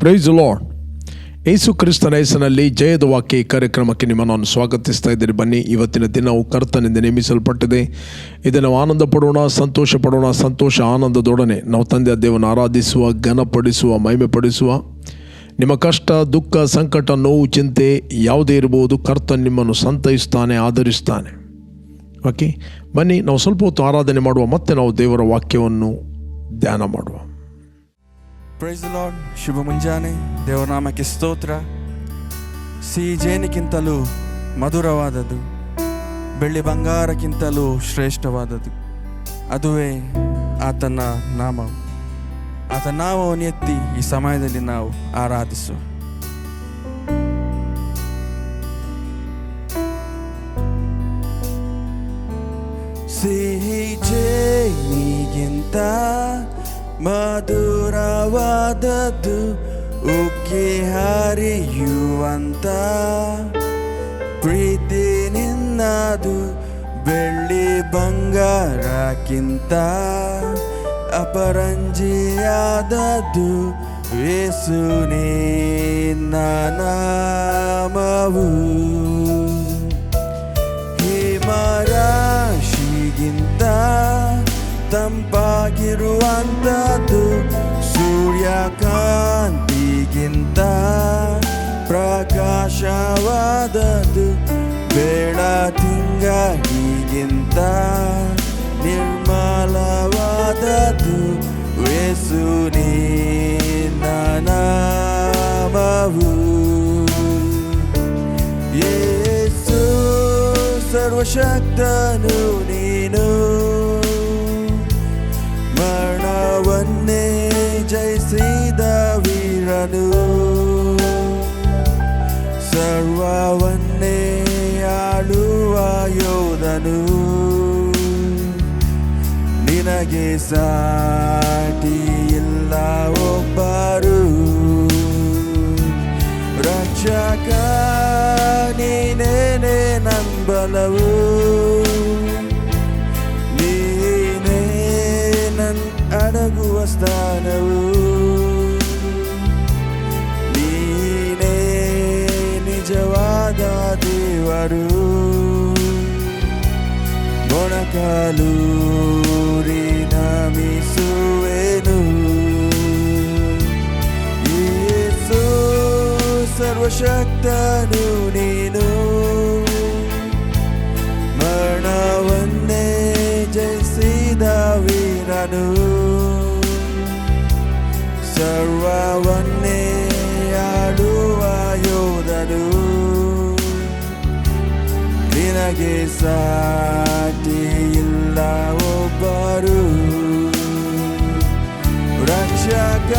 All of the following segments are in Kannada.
Price lord. ಯೇಸು ಕ್ರಿಸ್ತನ ಹೆಸರಿನಲ್ಲಿ ಜಯದ ವಾಕ್ಯ ಈ ಕಾರ್ಯಕ್ರಮಕ್ಕೆ ನಿಮ್ಮನ್ನು ಸ್ವಾಗತಿಸ್ತಾ ಇದ್ದೀರಿ. ಬನ್ನಿ, ಇವತ್ತಿನ ದಿನವು ಕರ್ತನಿಂದ ನೇಮಿಸಲ್ಪಟ್ಟಿದೆ. ಇದನ್ನು ಆನಂದ ಪಡೋಣ, ಸಂತೋಷ ಪಡೋಣ. ಸಂತೋಷ ಆನಂದದೊಡನೆ ನಾವು ತಂದೆಯ ದೇವನ ಆರಾಧಿಸುವ, ಘನಪಡಿಸುವ, ಮಹಿಮೆಪಡಿಸುವ. ನಿಮ್ಮ ಕಷ್ಟ, ದುಃಖ, ಸಂಕಟ, ನೋವು, ಚಿಂತೆ ಯಾವುದೇ ಇರಬಹುದು, ಕರ್ತನ್ ನಿಮ್ಮನ್ನು ಸಂತೈಸ್ತಾನೆ, ಆಧರಿಸ್ತಾನೆ. ಓಕೆ, ಬನ್ನಿ ನಾವು ಸ್ವಲ್ಪ ಹೊತ್ತು ಆರಾಧನೆ ಮಾಡುವ, ಮತ್ತೆ ನಾವು ದೇವರ ವಾಕ್ಯವನ್ನು ಧ್ಯಾನ ಮಾಡುವ. Price the lord. ಶುಭ ಮುಂಜಾನೆ. ದೇವರ ನಾಮಕ್ಕೆ ಸ್ತೋತ್ರ. ಸಿಹಿ ಜೇನಿಗಿಂತಲೂ ಮಧುರವಾದದ್ದು, ಬೆಳ್ಳಿ ಬಂಗಾರಕ್ಕಿಂತಲೂ ಶ್ರೇಷ್ಠವಾದದ್ದು, ಅದುವೇ ಆತನ ನಾಮ. ಆತನ ನಾಮವನ್ನು ಎತ್ತಿ ಈ ಸಮಯದಲ್ಲಿ ನಾವು ಆರಾಧಿಸುವ. ಸಿಹಿ ಜೇನಿಗಿಂತ ಮಧುರವಾದದ್ದು, ಉಕ್ಕಿ ಹರಿಯುವಂತ ಪ್ರೀತಿ ನಿನ್ನದು, ಬೆಳ್ಳಿ ಬಂಗಾರಕ್ಕಿಂತ ಅಪರಂಜಿಯಾದದ್ದು, ಯೇಸು ನಿನ್ನ ನಾಮವು. ಹಿಮರಾಶಿಗಿಂತ ತಂಪಾಗಿರುವಂಥದ್ದು, ಸೂರ್ಯಕಾಂತಿಗಿಂತ ಪ್ರಕಾಶವಾದದ್ದು, ಬೆಳದಿಂಗಳಿಗಿಂತ ನಿರ್ಮಲವಾದದ್ದು, ಯೇಸು ನಿನ್ನ ನಾಮವು. ಯೇಸು ಸರ್ವಶಕ್ತನು ನೀನು, ಮರಣವನ್ನೇ ಜಯಿಸಿದ ವೀರನು, ಸರ್ವವನ್ನೇ ಆಳುವ ಯೋಧನು, ನಿನಗೆ ಸಾಟಿ ಇಲ್ಲ ಒಬ್ಬರು. ರಕ್ಷಕ ನೀನೇನೆ ನಂಬಲವು, ನೀನೇ ನನ್ನ ಅಡಗುವ ಸ್ಥಾನವು, ನೀನೇ ನಿಜವಾದ ದೇವರು. ಮೊಣಕಾಲೂರಿ ನಮಿಸುವೆನು, ಯೇಸು ಸರ್ವಶಕ್ತನು ನೀನು, ಮರಣವನ್ನೇ ಜಯಿಸಿದ ವೀರನು, ಸರ್ವವನ್ನೇ ಆಳುವ ಯೋಧನು, ನಿನಗೆ ಸಾಟಿ ಇಲ್ಲ ಒಬ್ಬರು. ರಕ್ಷಕ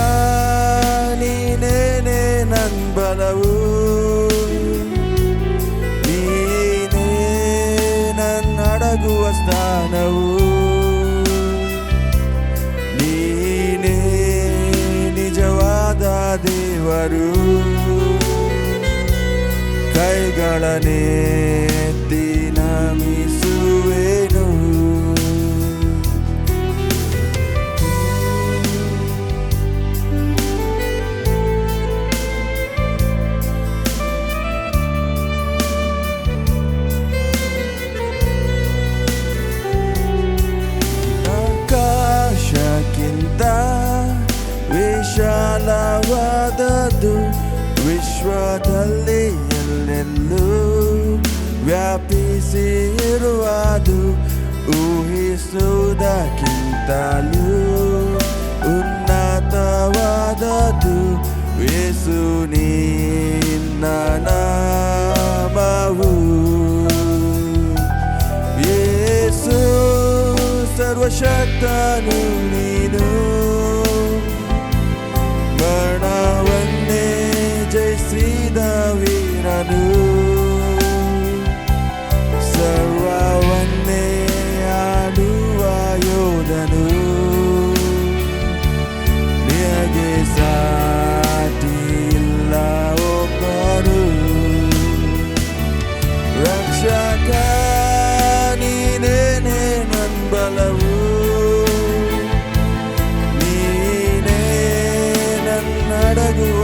ನೀನೇನೆ ನನ್ನ ಬಲವು, ನೀನೇ ನನ್ನ ಅಡಗುವ ಸ್ಥಾನವು, ನೀನೇ ನಿಜವಾದ ದೇವರು. ಕೈಗಳನ್ನೆತ್ತಿ ನಮಿಸುವೆನು, ಆಕಾಶಕ್ಕಿಂತ ವಿಶಾಲವಾದದ್ದು, ವಿಶ್ವದಲ್ಲಿ ಎಲ್ಲೆಲ್ಲೂ ವ್ಯಾಪಿಸಿ ಇರುವುದು, ಊಹಿಸುವುದಕ್ಕಿಂತಲೂ ಉನ್ನತವಾದದ್ದು, ಯೇಸು ನಿನ್ನ ನಾಮವು. ಯೇಸು ಸರ್ವಶಕ್ತನು ನೀನು, ಮರಣವನ್ನೇ ಜಯಿಸಿದ ವೀರನು, ಸರ್ವವನ್ನೇ ಆಳುವ ಯೋಧನು, ನಿನಗೆ ಸಾಟಿ ಇಲ್ಲ ಒಬ್ಬರು. ರಕ್ಷಕ ನೀನೇನೆ ನನ್ನ ಬಲವು, ನೀನೇ ನನ್ನ ಅಡಗುವ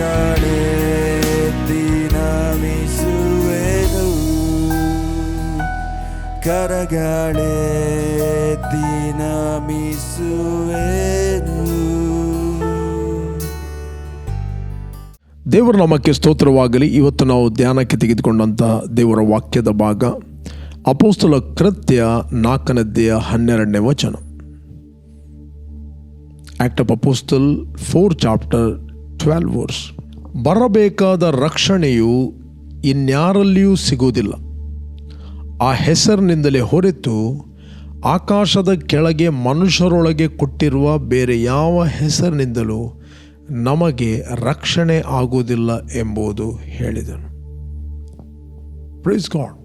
ಕರಗಳೆತ್ತಿ ನಮಿಸುವೆನು, ಕರಗಳೆತ್ತಿ ನಮಿಸುವೆನು. ದೇವರ ನಾಮಕ್ಕೆ ಸ್ತೋತ್ರವಾಗಲಿ. ಇವತ್ತು ನಾವು ಧ್ಯಾನಕ್ಕೆ ತೆಗೆದುಕೊಂಡಂಥ ದೇವರ ವಾಕ್ಯದ ಭಾಗ ಅಪೊಸ್ತಲ ಕೃತ್ಯ 4ನೇ ವಚನ. Act of apostle 4 chapter 12 verse. ಬರಬೇಕಾದ ರಕ್ಷಣೆಯು ಇನ್ಯಾರಲ್ಲಿಯೂ ಸಿಗುವುದಿಲ್ಲ, ಆ ಹೆಸರಿನಿಂದಲೇ ಹೊರತು ಆಕಾಶದ ಕೆಳಗೆ ಮನುಷ್ಯರೊಳಗೆ ಕೊಟ್ಟಿರುವ ಬೇರೆ ಯಾವ ಹೆಸರಿನಿಂದಲೂ ನಮಗೆ ರಕ್ಷಣೆ ಆಗುವುದಿಲ್ಲ ಎಂಬುದು ಹೇಳಿದನು. Praise God.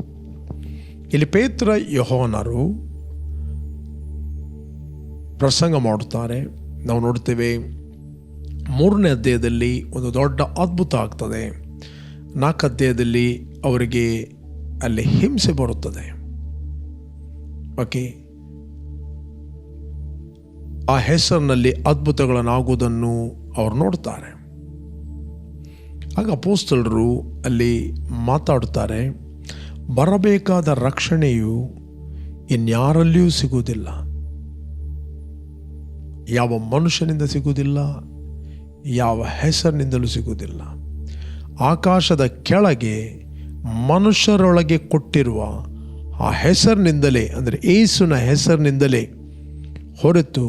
ಇಲ್ಲಿ ಪೇತ್ರ ಯೋಹಾನರು ಪ್ರಸಂಗ ಮಾಡುತ್ತಾರೆ. ನಾವು ನೋಡ್ತೇವೆ 3ನೇ ಅಧ್ಯಾಯದಲ್ಲಿ ಒಂದು ದೊಡ್ಡ ಅದ್ಭುತ ಆಗ್ತದೆ. 4ನೇ ಅಧ್ಯಾಯದಲ್ಲಿ ಅವರಿಗೆ ಅಲ್ಲಿ ಹಿಂಸೆ ಬರುತ್ತದೆ. ಓಕೆ, ಆ ಹೆಸರಿನಲ್ಲಿ ಅದ್ಭುತಗಳನ್ನಾಗುವುದನ್ನು ಅವರು ನೋಡ್ತಾರೆ. ಆಗ ಅಪೊಸ್ತಲರು ಅಲ್ಲಿ ಮಾತಾಡುತ್ತಾರೆ, ಬರಬೇಕಾದ ರಕ್ಷಣೆಯು ಇನ್ಯಾರಲ್ಲಿಯೂ ಸಿಗುವುದಿಲ್ಲ, ಯಾವ ಮನುಷ್ಯನಿಂದ ಸಿಗುವುದಿಲ್ಲ, ಯಾವ ಹೆಸರಿನಿಂದಲೂ ಸಿಗುವುದಿಲ್ಲ. ಆಕಾಶದ ಕೆಳಗೆ ಮನುಷ್ಯರೊಳಗೆ ಕೊಟ್ಟಿರುವ ಆ ಹೆಸರಿನಿಂದಲೇ, ಅಂದರೆ ಯೇಸುವಿನ ಹೆಸರಿನಿಂದಲೇ ಹೊರತು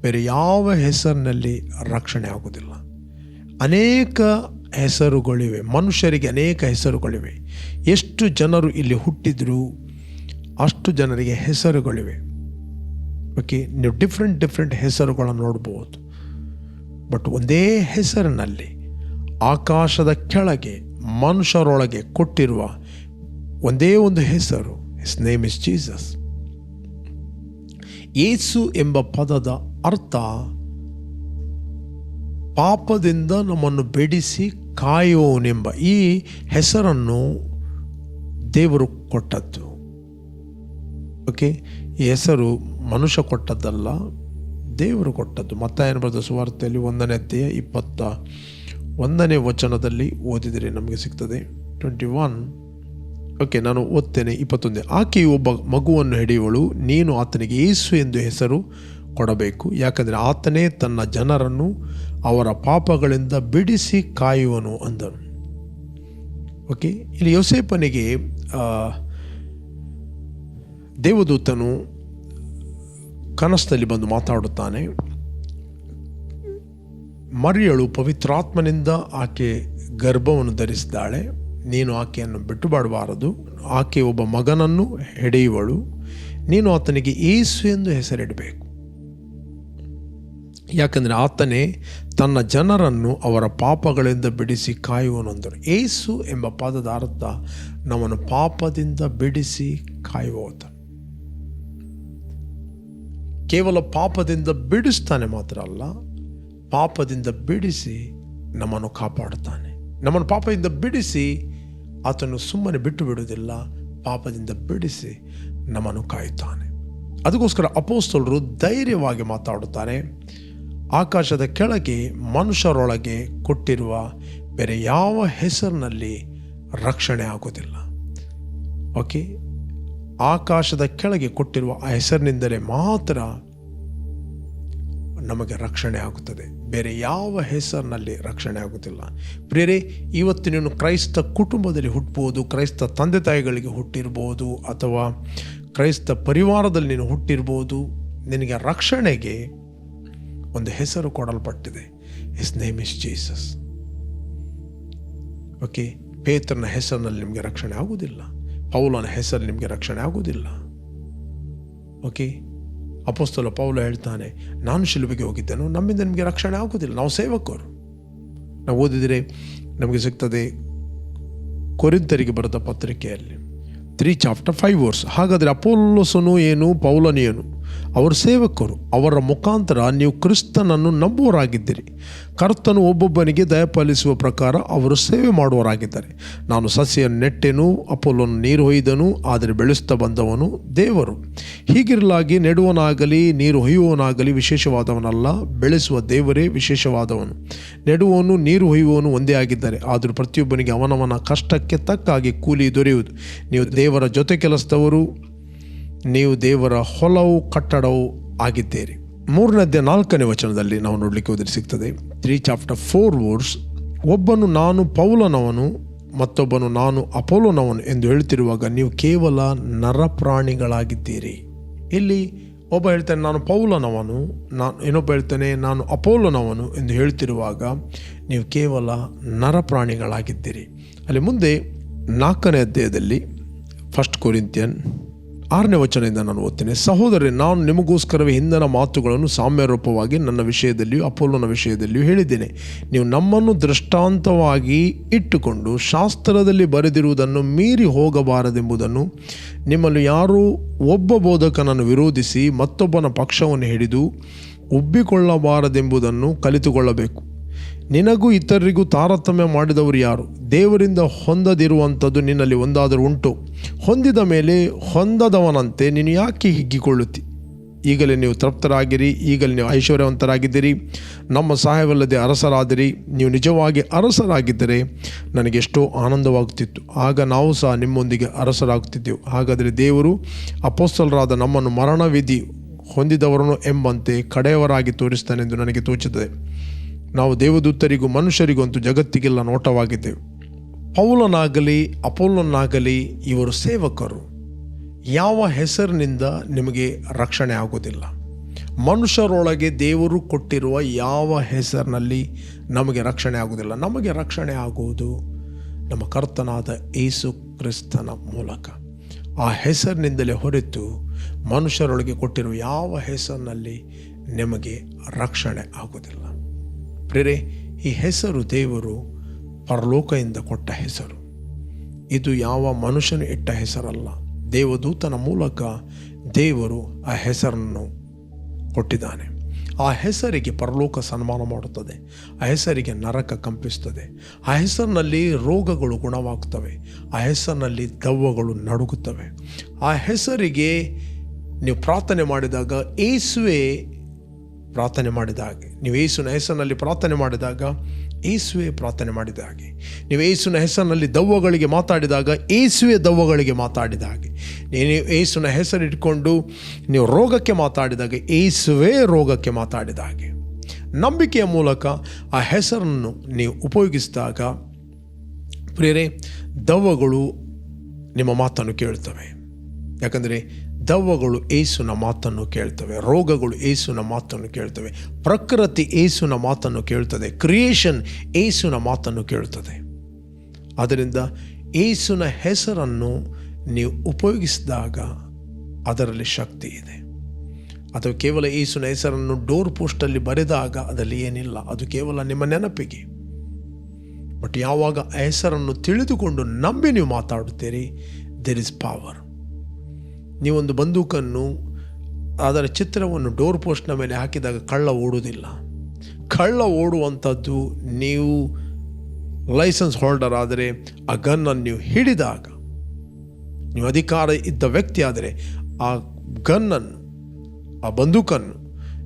ಬೇರೆ ಯಾವ ಹೆಸರಿನಲ್ಲಿ ರಕ್ಷಣೆ ಆಗುವುದಿಲ್ಲ. ಅನೇಕ ಹೆಸರುಗಳಿವೆ, ಮನುಷ್ಯರಿಗೆ ಅನೇಕ ಹೆಸರುಗಳಿವೆ. ಎಷ್ಟು ಜನರು ಇಲ್ಲಿ ಹುಟ್ಟಿದ್ರು ಅಷ್ಟು ಜನರಿಗೆ ಹೆಸರುಗಳಿವೆ. ಓಕೆ, ನೀವು ಡಿಫ್ರೆಂಟ್ ಹೆಸರುಗಳನ್ನು ನೋಡ್ಬೋದು. ಬಟ್ ಒಂದೇ ಹೆಸರಿನಲ್ಲಿ ಆಕಾಶದ ಕೆಳಗೆ ಮನುಷ್ಯರೊಳಗೆ ಕೊಟ್ಟಿರುವ ಒಂದೇ ಒಂದು ಹೆಸರು, ಹಿಸ್ ನೇಮ್ ಇಸ್ ಜೀಸಸ್. ಯೇಸು ಎಂಬ ಪದದ ಅರ್ಥ ಪಾಪದಿಂದ ನಮ್ಮನ್ನು ಬಿಡಿಸಿ ಕಾಯುವವನೆಂಬ ಈ ಹೆಸರನ್ನು ದೇವರು ಕೊಟ್ಟದ್ದು. ಓಕೆ, ಈ ಹೆಸರು ಮನುಷ್ಯ ಕೊಟ್ಟದ್ದಲ್ಲ, ದೇವರು ಕೊಟ್ಟದ್ದು. ಮತ್ತಾಯನ ಬರೆದ ಸುವಾರ್ತೆಯಲ್ಲಿ 1ನೇ ಅಧ್ಯಾಯ 21ನೇ ವಚನದಲ್ಲಿ ಓದಿದರೆ ನಮಗೆ ಸಿಗ್ತದೆ. 21. ಓಕೆ, ನಾನು ಓದ್ತೇನೆ. 21. ಆಕೆಯು ಒಬ್ಬ ಮಗುವನ್ನು ಹಿಡಿಯುವಳು, ನೀನು ಆತನಿಗೆ ಯೇಸು ಎಂದು ಹೆಸರು ಕೊಡಬೇಕು, ಯಾಕಂದರೆ ಆತನೇ ತನ್ನ ಜನರನ್ನು ಅವರ ಪಾಪಗಳಿಂದ ಬಿಡಿಸಿ ಕಾಯುವನು ಅಂದನು. ಓಕೆ, ಇಲ್ಲಿ ಯೋಸೇಫನಿಗೆ ದೇವದೂತನು ಕನಸಿನಲ್ಲಿ ಬಂದು ಮಾತಾಡುತ್ತಾನೆ. ಮರಿಯಳು ಪವಿತ್ರಾತ್ಮನಿಂದ ಆಕೆ ಗರ್ಭವನ್ನು ಧರಿಸಿದ್ದಾಳೆ, ನೀನು ಆಕೆಯನ್ನು ಬಿಟ್ಟು ಬಾಡಬಾರದು, ಆಕೆ ಒಬ್ಬ ಮಗನನ್ನು ಹೆಡೆಯುವಳು, ನೀನು ಆತನಿಗೆ ಯೇಸು ಎಂದು ಹೆಸರಿಡಬೇಕು, ಯಾಕಂದರೆ ಆತನೇ ತನ್ನ ಜನರನ್ನು ಅವರ ಪಾಪಗಳಿಂದ ಬಿಡಿಸಿ ಕಾಯುವನೆಂದರು. ಯೇಸು ಎಂಬ ಪದದ ಅರ್ಥ ನಮ್ಮನ್ನು ಪಾಪದಿಂದ ಬಿಡಿಸಿ ಕಾಯುವತ. ಕೇವಲ ಪಾಪದಿಂದ ಬಿಡಿಸ್ತಾನೆ ಮಾತ್ರ ಅಲ್ಲ, ಪಾಪದಿಂದ ಬಿಡಿಸಿ ನಮ್ಮನ್ನು ಕಾಪಾಡುತ್ತಾನೆ. ನಮ್ಮನ್ನು ಪಾಪದಿಂದ ಬಿಡಿಸಿ ಆತನು ಸುಮ್ಮನೆ ಬಿಟ್ಟು ಬಿಡುವುದಿಲ್ಲ, ಪಾಪದಿಂದ ಬಿಡಿಸಿ ನಮ್ಮನ್ನು ಕಾಯುತ್ತಾನೆ. ಅದಕ್ಕೋಸ್ಕರ ಅಪೊಸ್ತಲರು ಧೈರ್ಯವಾಗಿ ಮಾತಾಡುತ್ತಾರೆ, ಆಕಾಶದ ಕೆಳಗೆ ಮನುಷ್ಯರೊಳಗೆ ಕೊಟ್ಟಿರುವ ಬೇರೆ ಯಾವ ಹೆಸರಿನಲ್ಲಿ ರಕ್ಷಣೆ ಆಗೋದಿಲ್ಲ. ಓಕೆ, ಆಕಾಶದ ಕೆಳಗೆ ಕೊಟ್ಟಿರುವ ಆ ಹೆಸರಿನಿಂದಲೇ ಮಾತ್ರ ನಮಗೆ ರಕ್ಷಣೆ ಆಗುತ್ತದೆ, ಬೇರೆ ಯಾವ ಹೆಸರಿನಲ್ಲಿ ರಕ್ಷಣೆ ಆಗುತ್ತಿಲ್ಲ. ಪ್ರಿಯರೇ, ಇವತ್ತು ನೀನು ಕ್ರೈಸ್ತ ಕುಟುಂಬದಲ್ಲಿ ಹುಟ್ಟಬಹುದು, ಕ್ರೈಸ್ತ ತಂದೆ ತಾಯಿಗಳಿಗೆ ಹುಟ್ಟಿರ್ಬೋದು, ಅಥವಾ ಕ್ರೈಸ್ತ ಪರಿವಾರದಲ್ಲಿ ನೀನು ಹುಟ್ಟಿರ್ಬೋದು. ನಿನಗೆ ರಕ್ಷಣೆಗೆ ಒಂದು ಹೆಸರು ಕೊಡಲ್ಪಟ್ಟಿದೆ, his name is Jesus. Okay, ಪೇತ್ರನ ಹೆಸರಿನಲ್ಲಿ ನಿಮಗೆ ರಕ್ಷಣೆ ಆಗುವುದಿಲ್ಲ, ಪೌಲನ ಹೆಸರಲ್ಲಿ ನಿಮಗೆ ರಕ್ಷಣೆ ಆಗುವುದಿಲ್ಲ. ಓಕೆ, ಅಪೊಸ್ತಲ ಪೌಲ ಹೇಳ್ತಾನೆ, ನಾನು ಶಿಲುಬೆಗೆ ಹೋಗಿದ್ದೇನು, ನಮ್ಮಿಂದ ನಿಮಗೆ ರಕ್ಷಣೆ ಆಗುವುದಿಲ್ಲ, ನಾವು ಸೇವಕರು. ನಾವು ಓದಿದರೆ ನಮಗೆ ಸಿಗ್ತದೆ ಕೊರಿಂಥರಿಗೆ ಬರೆದ ಪತ್ರಿಕೆಯಲ್ಲಿ 3 ಚಾಪ್ಟರ್ 5 ವರ್ಸ್. ಹಾಗಾದರೆ ಅಪೊಲ್ಲೋಸನು ಏನು, ಪೌಲನು ಏನು? ಅವರ ಸೇವಕರು. ಅವರ ಮುಖಾಂತರ ನೀವು ಕ್ರಿಸ್ತನನ್ನು ನಂಬುವರಾಗಿದ್ದೀರಿ. ಕರ್ತನು ಒಬ್ಬೊಬ್ಬನಿಗೆ ದಯಪಾಲಿಸುವ ಪ್ರಕಾರ ಅವರು ಸೇವೆ ಮಾಡುವವರಾಗಿದ್ದಾರೆ. ನಾನು ಸಸ್ಯವನ್ನು ನೆಟ್ಟೆನು, ಅಪೊಲ್ಲೋನು ನೀರು ಹೊಯ್ದನು, ಆದರೆ ಬೆಳೆಸ್ತಾ ಬಂದವನು ದೇವರು. ಹೀಗಿರಲಾಗಿ ನೆಡುವನಾಗಲಿ ನೀರು ಹೊಯ್ಯುವವನಾಗಲಿ ವಿಶೇಷವಾದವನಲ್ಲ, ಬೆಳೆಸುವ ದೇವರೇ ವಿಶೇಷವಾದವನು. ನೆಡುವವನು ನೀರು ಹೊಯ್ಯುವವನು ಒಂದೇ ಆಗಿದ್ದಾರೆ, ಆದರೂ ಪ್ರತಿಯೊಬ್ಬನಿಗೆ ಅವನವನ ಕಷ್ಟಕ್ಕೆ ತಕ್ಕಾಗಿ ಕೂಲಿ ದೊರೆಯುವುದು. ನೀವು ದೇವರ ಜೊತೆ ಕೆಲಸದವರು, ನೀವು ದೇವರ ಹೊಲವು ಕಟ್ಟಡವು ಆಗಿದ್ದೀರಿ. 3ನೇ ಅಧ್ಯಾಯ 4ನೇ ವಚನದಲ್ಲಿ ನಾವು ನೋಡಲಿಕ್ಕೆ ಹೋದರೆ ಸಿಗ್ತದೆ. 3 chapter 4 verse, ಒಬ್ಬನು ನಾನು ಪೌಲನವನು, ಮತ್ತೊಬ್ಬನು ನಾನು ಅಪೋಲೋನವನು ಎಂದು ಹೇಳ್ತಿರುವಾಗ ನೀವು ಕೇವಲ ನರಪ್ರಾಣಿಗಳಾಗಿದ್ದೀರಿ. ಇಲ್ಲಿ ಒಬ್ಬ ಹೇಳ್ತಾನೆ ನಾನು ಪೌಲನವನು, ಇನ್ನೊಬ್ಬ ಹೇಳ್ತಾನೆ ನಾನು ಅಪೋಲೋನವನು ಎಂದು ಹೇಳ್ತಿರುವಾಗ ನೀವು ಕೇವಲ ನರಪ್ರಾಣಿಗಳಾಗಿದ್ದೀರಿ. ಅಲ್ಲಿ ಮುಂದೆ 4ನೇ ಅಧ್ಯಾಯದಲ್ಲಿ 1 Corinthians 6ನೇ ವಚನದಿಂದ ನಾನು ಓದ್ತೇನೆ. ಸಹೋದರರೇ, ನಾನು ನಿಮಗೋಸ್ಕರವೇ ಹಿಂದಿನ ಮಾತುಗಳನ್ನು ಸಾಮ್ಯರೂಪವಾಗಿ ನನ್ನ ವಿಷಯದಲ್ಲಿಯೂ ಅಪೋಲೋನ ವಿಷಯದಲ್ಲಿಯೂ ಹೇಳಿದ್ದೇನೆ. ನೀವು ನಮ್ಮನ್ನು ದೃಷ್ಟಾಂತವಾಗಿ ಇಟ್ಟುಕೊಂಡು ಶಾಸ್ತ್ರದಲ್ಲಿ ಬರೆದಿರುವುದನ್ನು ಮೀರಿ ಹೋಗಬಾರದೆಂಬುದನ್ನು, ನಿಮ್ಮಲ್ಲಿ ಯಾರೂ ಒಬ್ಬ ಬೋಧಕನನ್ನು ವಿರೋಧಿಸಿ ಮತ್ತೊಬ್ಬನ ಪಕ್ಷವನ್ನು ಹಿಡಿದು ಉಬ್ಬಿಕೊಳ್ಳಬಾರದೆಂಬುದನ್ನು ಕಲಿತುಕೊಳ್ಳಬೇಕು. ನಿನಗೂ ಇತರರಿಗೂ ತಾರತಮ್ಯ ಮಾಡಿದವರು ಯಾರು? ದೇವರಿಂದ ಹೊಂದದಿರುವಂಥದ್ದು ನಿನ್ನಲ್ಲಿ ಒಂದಾದರೂ ಉಂಟು. ಹೊಂದಿದ ಮೇಲೆ ಹೊಂದದವನಂತೆ ನೀನು ಯಾಕೆ ಹಿಗ್ಗಿಕೊಳ್ಳುತ್ತಿ? ಈಗಲೇ ನೀವು ತೃಪ್ತರಾಗಿರಿ, ಈಗಲೇ ನೀವು ಐಶ್ವರ್ಯವಂತರಾಗಿದ್ದೀರಿ, ನಮ್ಮ ಸಹಾಯವಿಲ್ಲದೆ ಅರಸರಾದಿರಿ. ನೀವು ನಿಜವಾಗಿ ಅರಸರಾಗಿದ್ದರೆ ನನಗೆಷ್ಟೋ ಆನಂದವಾಗುತ್ತಿತ್ತು, ಆಗ ನಾವು ಸಹ ನಿಮ್ಮೊಂದಿಗೆ ಅರಸರಾಗುತ್ತಿದ್ದೆವು. ಹಾಗಾದರೆ ದೇವರು ಅಪೊಸ್ತಲರಾದ ನಮ್ಮನ್ನು ಮರಣವಿಧಿ ಹೊಂದಿದವರನ್ನು ಎಂಬಂತೆ ಕಡೆಯವರಾಗಿ ತೋರಿಸ್ತಾನೆಂದು ನನಗೆ ತೋಚುತ್ತದೆ. ನಾವು ದೇವದೂತರಿಗೂ ಮನುಷ್ಯರಿಗೂ ಅಂತೂ ಜಗತ್ತಿಗೆಲ್ಲ ನೋಟವಾಗಿದ್ದೆವು. ಪೌಲನಾಗಲಿ ಅಪೋಲೋನಾಗಲಿ ಇವರು ಸೇವಕರು. ಯಾವ ಹೆಸರಿನಿಂದ ನಿಮಗೆ ರಕ್ಷಣೆ ಆಗೋದಿಲ್ಲ. ಮನುಷ್ಯರೊಳಗೆ ದೇವರು ಕೊಟ್ಟಿರುವ ಯಾವ ಹೆಸರಿನಲ್ಲಿ ನಮಗೆ ರಕ್ಷಣೆ ಆಗೋದಿಲ್ಲ. ನಮಗೆ ರಕ್ಷಣೆ ಆಗುವುದು ನಮ್ಮ ಕರ್ತನಾದ ಯೇಸು ಕ್ರಿಸ್ತನ ಮೂಲಕ. ಆ ಹೆಸರಿನಿಂದಲೇ ಹೊರತು ಮನುಷ್ಯರೊಳಗೆ ಕೊಟ್ಟಿರುವ ಯಾವ ಹೆಸರಿನಲ್ಲಿ ನಿಮಗೆ ರಕ್ಷಣೆ ಆಗೋದಿಲ್ಲ. ಪ್ರೇರೆ, ಈ ಹೆಸರು ದೇವರು ಪರಲೋಕದಿಂದ ಕೊಟ್ಟ ಹೆಸರು. ಇದು ಯಾವ ಮನುಷ್ಯನು ಇಟ್ಟ ಹೆಸರಲ್ಲ. ದೇವದೂತನ ಮೂಲಕ ದೇವರು ಆ ಹೆಸರನ್ನು ಕೊಟ್ಟಿದ್ದಾನೆ. ಆ ಹೆಸರಿಗೆ ಪರಲೋಕ ಸನ್ಮಾನ ಮಾಡುತ್ತದೆ. ಆ ಹೆಸರಿಗೆ ನರಕ ಕಂಪಿಸ್ತದೆ. ಆ ಹೆಸರಿನಲ್ಲಿ ರೋಗಗಳು ಗುಣವಾಗ್ತವೆ. ಆ ಹೆಸರಿನಲ್ಲಿ ದೆವ್ವಗಳು ನಡುಗುತ್ತವೆ. ಆ ಹೆಸರಿಗೆ ನೀವು ಪ್ರಾರ್ಥನೆ ಮಾಡಿದಾಗ ಯೇಸುವೇ ಪ್ರಾರ್ಥನೆ ಮಾಡಿದ ಹಾಗೆ, ನೀವು ಯೇಸುವಿನ ಹೆಸರಿನಲ್ಲಿ ಪ್ರಾರ್ಥನೆ ಮಾಡಿದಾಗ ಯೇಸುವೇ ಪ್ರಾರ್ಥನೆ ಮಾಡಿದ ಹಾಗೆ, ನೀವು ಯೇಸುವಿನ ಹೆಸರಿನಲ್ಲಿ ದೆವ್ವಗಳಿಗೆ ಮಾತಾಡಿದಾಗ ಯೇಸುವೇ ದೆವ್ವಗಳಿಗೆ ಮಾತಾಡಿದ ಹಾಗೆ, ನೀವು ಯೇಸುವಿನ ಹೆಸರಿಟ್ಕೊಂಡು ನೀವು ರೋಗಕ್ಕೆ ಮಾತಾಡಿದಾಗ ಯೇಸುವೇ ರೋಗಕ್ಕೆ ಮಾತಾಡಿದ ಹಾಗೆ, ನಂಬಿಕೆಯ ಮೂಲಕ ಆ ಹೆಸರನ್ನು ನೀವು ಉಪಯೋಗಿಸಿದಾಗ ಪ್ರಿಯರೇ, ದೆವ್ವಗಳು ನಿಮ್ಮ ಮಾತನ್ನು ಕೇಳ್ತವೆ. ಯಾಕಂದರೆ ದೆವ್ವಗಳು ಯೇಸುವಿನ ಮಾತನ್ನು ಕೇಳ್ತವೆ, ರೋಗಗಳು ಯೇಸುವಿನ ಮಾತನ್ನು ಕೇಳ್ತವೆ, ಪ್ರಕೃತಿ ಯೇಸುವಿನ ಮಾತನ್ನು ಕೇಳ್ತದೆ, ಕ್ರಿಯೇಷನ್ ಯೇಸುವಿನ ಮಾತನ್ನು ಕೇಳ್ತದೆ. ಆದ್ದರಿಂದ ಯೇಸುವಿನ ಹೆಸರನ್ನು ನೀವು ಉಪಯೋಗಿಸಿದಾಗ ಅದರಲ್ಲಿ ಶಕ್ತಿ ಇದೆ. ಅಥವಾ ಕೇವಲ ಯೇಸುವಿನ ಹೆಸರನ್ನು ಡೋರ್ ಪೋಸ್ಟಲ್ಲಿ ಬರೆದಾಗ ಅದರಲ್ಲಿ ಏನಿಲ್ಲ, ಅದು ಕೇವಲ ನಿಮ್ಮ ನೆನಪಿಗೆ. ಬಟ್ ಯಾವಾಗ ಆ ಹೆಸರನ್ನು ತಿಳಿದುಕೊಂಡು ನಂಬಿ ನೀವು ಮಾತಾಡುತ್ತೀರಿ, ದೇರ್ ಇಸ್ ಪವರ್. ನೀವೊಂದು ಬಂದೂಕನ್ನು ಅದರ ಚಿತ್ರವನ್ನು ಡೋರ್ ಪೋಸ್ಟ್ನ ಮೇಲೆ ಹಾಕಿದಾಗ ಕಳ್ಳ ಓಡುವುದಿಲ್ಲ. ಕಳ್ಳ ಓಡುವಂಥದ್ದು ನೀವು ಲೈಸೆನ್ಸ್ ಹೋಲ್ಡರ್ ಆದರೆ, ಆ ಗನ್ನನ್ನು ನೀವು ಹಿಡಿದಾಗ, ನೀವು ಅಧಿಕಾರ ಇದ್ದ ವ್ಯಕ್ತಿ ಆದರೆ ಆ ಗನ್ನನ್ನು, ಆ ಬಂದೂಕನ್ನು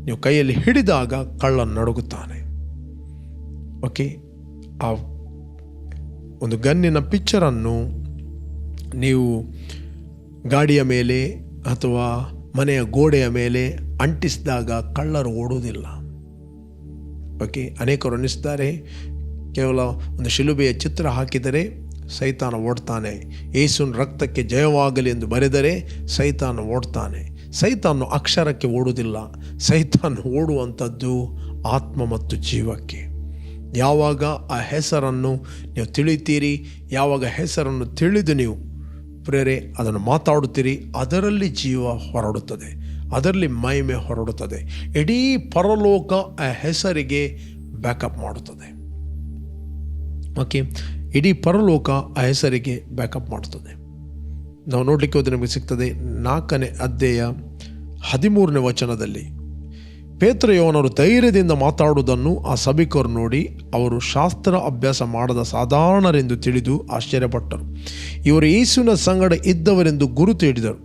ನೀವು ಕೈಯಲ್ಲಿ ಹಿಡಿದಾಗ ಕಳ್ಳ ನಡುಗುತ್ತಾನೆ. ಓಕೆ, ಆ ಒಂದು ಗನ್ನಿನ ಪಿಕ್ಚರನ್ನು ನೀವು ಗಾಡಿಯ ಮೇಲೆ ಅಥವಾ ಮನೆಯ ಗೋಡೆಯ ಮೇಲೆ ಅಂಟಿಸಿದಾಗ ಕಳ್ಳರು ಓಡುವುದಿಲ್ಲ. ಓಕೆ, ಅನೇಕರು ಅನ್ನಿಸ್ತಾರೆ ಕೇವಲ ಒಂದು ಶಿಲುಬೆಯ ಚಿತ್ರ ಹಾಕಿದರೆ ಸೈತಾನ ಓಡ್ತಾನೆ, ಯೇಸುವಿನ ರಕ್ತಕ್ಕೆ ಜಯವಾಗಲಿ ಎಂದು ಬರೆದರೆ ಸೈತಾನ ಓಡ್ತಾನೆ. ಸೈತಾನು ಅಕ್ಷರಕ್ಕೆ ಓಡುವುದಿಲ್ಲ. ಸೈತಾನ ಓಡುವಂಥದ್ದು ಆತ್ಮ ಮತ್ತು ಜೀವಕ್ಕೆ. ಯಾವಾಗ ಆ ಹೆಸರನ್ನು ನೀವು ತಿಳಿತೀರಿ, ಯಾವಾಗ ಹೆಸರನ್ನು ತಿಳಿದು ನೀವು ಪ್ರೇರೆ ಅದನ್ನು ಮಾತಾಡುತ್ತೀರಿ, ಅದರಲ್ಲಿ ಜೀವ ಹೊರಡುತ್ತದೆ, ಅದರಲ್ಲಿ ಮಹಿಮೆ ಹೊರಡುತ್ತದೆ. ಇಡೀ ಪರಲೋಕ ಆ ಹೆಸರಿಗೆ ಬ್ಯಾಕಪ್ ಮಾಡುತ್ತದೆ. ಓಕೆ, ಇಡೀ ಪರಲೋಕ ಆ ಹೆಸರಿಗೆ ಬ್ಯಾಕಪ್ ಮಾಡುತ್ತದೆ. ನಾವು ನೋಡಲಿಕ್ಕೆ ಹೋದರೆ ನಮಗೆ ಸಿಗ್ತದೆ 4ನೇ ಅಧ್ಯಾಯ 13ನೇ ವಚನದಲ್ಲಿ ಪೇತ್ರಯೋನರು ಧೈರ್ಯದಿಂದ ಮಾತಾಡುವುದನ್ನು ಆ ಸಭಿಕರು ನೋಡಿ ಅವರು ಶಾಸ್ತ್ರ ಅಭ್ಯಾಸ ಮಾಡದ ಸಾಧಾರಣರೆಂದು ತಿಳಿದು ಆಶ್ಚರ್ಯಪಟ್ಟರು. ಇವರು ಯೇಸುವಿನ ಸಂಗಡ ಇದ್ದವರೆಂದು ಗುರುತು ಹಿಡಿದರು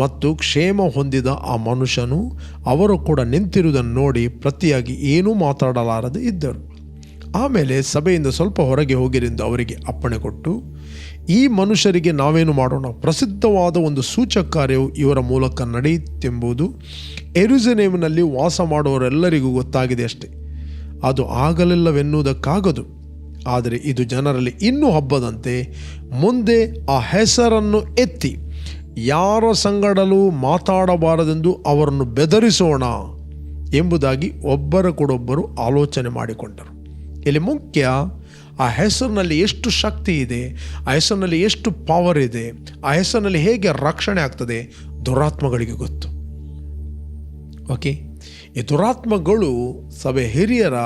ಮತ್ತು ಕ್ಷೇಮ ಹೊಂದಿದ ಆ ಮನುಷ್ಯನು ಅವರು ಕೂಡ ನಿಂತಿರುವುದನ್ನು ನೋಡಿ ಪ್ರತಿಯಾಗಿ ಏನೂ ಮಾತಾಡಲಾರದೆ ಇದ್ದರು. ಆಮೇಲೆ ಸಭೆಯಿಂದ ಸ್ವಲ್ಪ ಹೊರಗೆ ಹೋಗಿರೆಂದು ಅವರಿಗೆ ಅಪ್ಪಣೆ ಕೊಟ್ಟು, ಈ ಮನುಷ್ಯರಿಗೆ ನಾವೇನು ಮಾಡೋಣ? ಪ್ರಸಿದ್ಧವಾದ ಒಂದು ಸೂಚಕ ಕಾರ್ಯವು ಇವರ ಮೂಲಕ ನಡೆಯುತ್ತೆಂಬುದು ಯೆರೂಸಲೇಮಿನಲ್ಲಿ ವಾಸ ಮಾಡುವವರೆಲ್ಲರಿಗೂ ಗೊತ್ತಾಗಿದೆ ಅಷ್ಟೇ. ಅದು ಆಗಲಿಲ್ಲವೆನ್ನುವುದಕ್ಕಾಗದು. ಆದರೆ ಇದು ಜನರಲ್ಲಿ ಇನ್ನೂ ಹಬ್ಬದಂತೆ ಮುಂದೆ ಆ ಹೆಸರನ್ನು ಎತ್ತಿ ಯಾರ ಸಂಗಡಲೂ ಮಾತಾಡಬಾರದೆಂದು ಅವರನ್ನು ಬೆದರಿಸೋಣ ಎಂಬುದಾಗಿ ಒಬ್ಬರ ಕೂಡೊಬ್ಬರು ಆಲೋಚನೆ ಮಾಡಿಕೊಂಡರು. ಇಲ್ಲಿ ಮುಖ್ಯ, ಆ ಹೆಸರಿನಲ್ಲಿ ಎಷ್ಟು ಶಕ್ತಿ ಇದೆ, ಆ ಹೆಸರಿನಲ್ಲಿ ಎಷ್ಟು ಪವರ್ ಇದೆ, ಆ ಹೆಸರಿನಲ್ಲಿ ಹೇಗೆ ರಕ್ಷಣೆ ಆಗ್ತದೆ ದುರಾತ್ಮಗಳಿಗೆ ಗೊತ್ತು. ಓಕೆ, ಈ ದುರಾತ್ಮಗಳು ಸಭೆ ಹಿರಿಯರ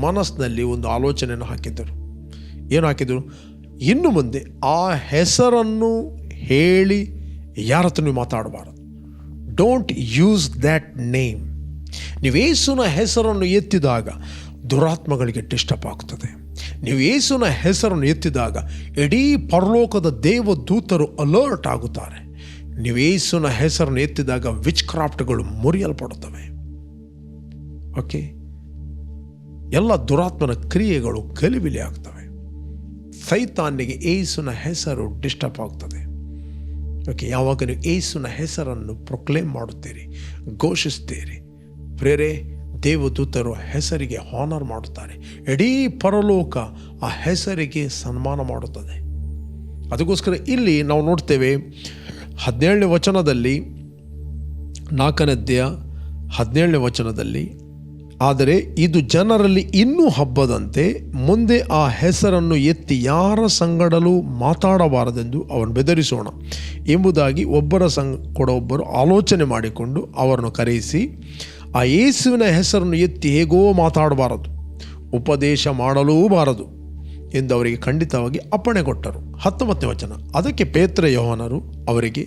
ಮನಸ್ಸಿನಲ್ಲಿ ಒಂದು ಆಲೋಚನೆಯನ್ನು ಹಾಕಿದ್ದರು. ಏನು ಹಾಕಿದರು? ಇನ್ನು ಮುಂದೆ ಆ ಹೆಸರನ್ನು ಹೇಳಿ ಯಾರ ಹತ್ರ ನೀವು ಮಾತಾಡಬಾರದು. Don't use that name. ನೀವು ಯೇಸುವಿನ ಹೆಸರನ್ನು ಎತ್ತಿದಾಗ ದುರಾತ್ಮಗಳಿಗೆ ಡಿಸ್ಟರ್ಬ್ ಆಗ್ತದೆ. ನೀವು ಯೇಸುವಿನ ಹೆಸರನ್ನು ಎತ್ತಿದಾಗ ಇಡೀ ಪರಲೋಕದ ದೇವದೂತರು ಅಲರ್ಟ್ ಆಗುತ್ತಾರೆ. ನೀವು ಯೇಸುವಿನ ಹೆಸರನ್ನು ಎತ್ತಿದಾಗ ವಿಚ್ ಕ್ರಾಫ್ಟ್ಗಳು ಮುರಿಯಲ್ಪಡುತ್ತವೆ. ಓಕೆ, ಎಲ್ಲ ದುರಾತ್ಮನ ಕ್ರಿಯೆಗಳು ಗಲಿಬಿಲಿ ಆಗ್ತವೆ. ಸೈತಾನಿಗೆ ಯೇಸುವಿನ ಹೆಸರು ಡಿಸ್ಟರ್ಬ್ ಆಗ್ತದೆ. ಓಕೆ, ಯಾವಾಗ ನೀವು ಯೇಸುವಿನ ಹೆಸರನ್ನು ಪ್ರೊಕ್ಲೇಮ್ ಮಾಡುತ್ತೀರಿ, ಘೋಷಿಸ್ತೀರಿ, ಪ್ರೇರೆ ದೇವದೂತರು ಹೆಸರಿಗೆ ಹಾನರ್ ಮಾಡುತ್ತಾರೆ. ಇಡೀ ಪರಲೋಕ ಆ ಹೆಸರಿಗೆ ಸನ್ಮಾನ ಮಾಡುತ್ತದೆ. ಅದಕ್ಕೋಸ್ಕರ ಇಲ್ಲಿ ನಾವು ನೋಡ್ತೇವೆ 17ನೇ ವಚನದಲ್ಲಿ, 4ನೇ ಅಧ್ಯಾಯ 17ನೇ ವಚನದಲ್ಲಿ, ಆದರೆ ಇದು ಜನರಲ್ಲಿ ಇನ್ನೂ ಹಬ್ಬದಂತೆ ಮುಂದೆ ಆ ಹೆಸರನ್ನು ಎತ್ತಿ ಯಾರ ಸಂಗಡಲೂ ಮಾತಾಡಬಾರದೆಂದು ಅವರನ್ನು ಬೆದರಿಸೋಣ ಎಂಬುದಾಗಿ ಒಬ್ಬರ ಕೂಡ ಒಬ್ಬರು ಆಲೋಚನೆ ಮಾಡಿಕೊಂಡು ಅವರನ್ನು ಕರೆಯಿಸಿ ಆ ಯೇಸುವಿನ ಹೆಸರನ್ನು ಎತ್ತಿ ಹೇಗೋ ಮಾತಾಡಬಾರದು, ಉಪದೇಶ ಮಾಡಲೂಬಾರದು ಎಂದು ಅವರಿಗೆ ಖಂಡಿತವಾಗಿ ಅಪ್ಪಣೆ ಕೊಟ್ಟರು. 19ನೇ ವಚನ, ಅದಕ್ಕೆ ಪೇತ್ರ ಯೋಹಾನರು ಅವರಿಗೆ,